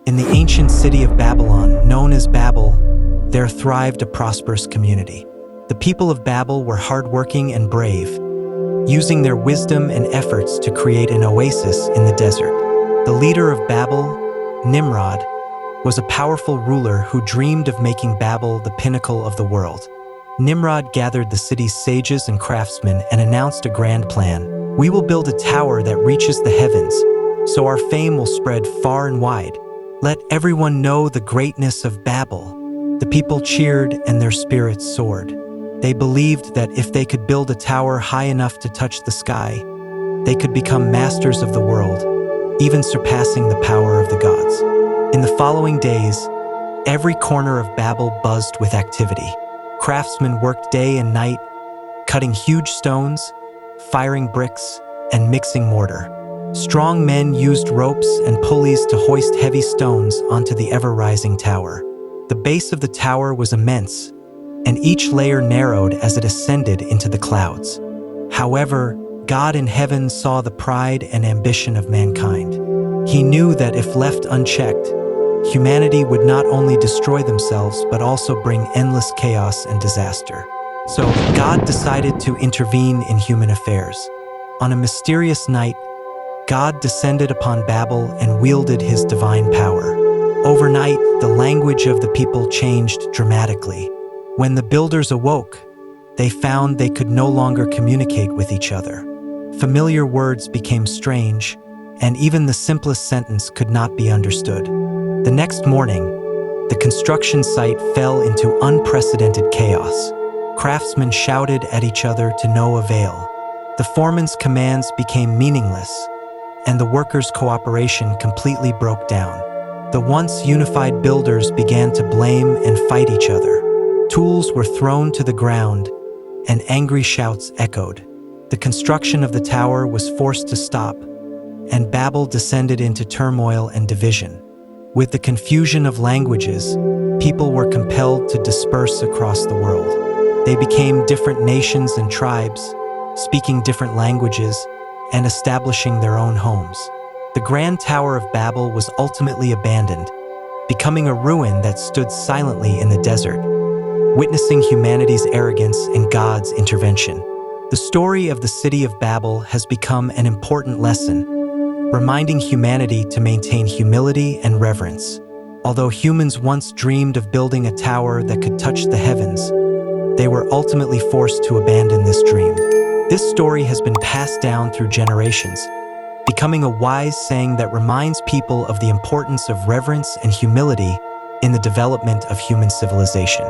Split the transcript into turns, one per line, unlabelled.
In the ancient city of Babylon, known as Babel, there thrived a prosperous community. The people of Babel were hardworking and brave, using their wisdom and efforts to create an oasis in the desert. The leader of Babel, Nimrod, was a powerful ruler who dreamed of making Babel the pinnacle of the world. Nimrod gathered the city's sages and craftsmen and announced a grand plan. "We will build a tower that reaches the heavens, so our fame will spread far and wide. Let everyone know the greatness of Babel." The people cheered and their spirits soared. They believed that if they could build a tower high enough to touch the sky, they could become masters of the world, even surpassing the power of the gods. In the following days, every corner of Babel buzzed with activity. Craftsmen worked day and night, cutting huge stones, firing bricks, and mixing mortar. Strong men used ropes and pulleys to hoist heavy stones onto the ever-rising tower. The base of the tower was immense, and each layer narrowed as it ascended into the clouds. However, God in heaven saw the pride and ambition of mankind. He knew that if left unchecked, humanity would not only destroy themselves but also bring endless chaos and disaster. So, God decided to intervene in human affairs. On a mysterious night, God descended upon Babel and wielded his divine power. Overnight, the language of the people changed dramatically. When the builders awoke, they found they could no longer communicate with each other. Familiar words became strange, and even the simplest sentence could not be understood. The next morning, the construction site fell into unprecedented chaos. Craftsmen shouted at each other to no avail. The foreman's commands became meaningless, and the workers' cooperation completely broke down. The once unified builders began to blame and fight each other. Tools were thrown to the ground, and angry shouts echoed. The construction of the tower was forced to stop, and Babel descended into turmoil and division. With the confusion of languages, people were compelled to disperse across the world. They became different nations and tribes, speaking different languages and establishing their own homes. The Grand Tower of Babel was ultimately abandoned, becoming a ruin that stood silently in the desert, witnessing humanity's arrogance and God's intervention. The story of the city of Babel has become an important lesson, reminding humanity to maintain humility and reverence. Although humans once dreamed of building a tower that could touch the heavens, they were ultimately forced to abandon this dream. This story has been passed down through generations, becoming a wise saying that reminds people of the importance of reverence and humility in the development of human civilization.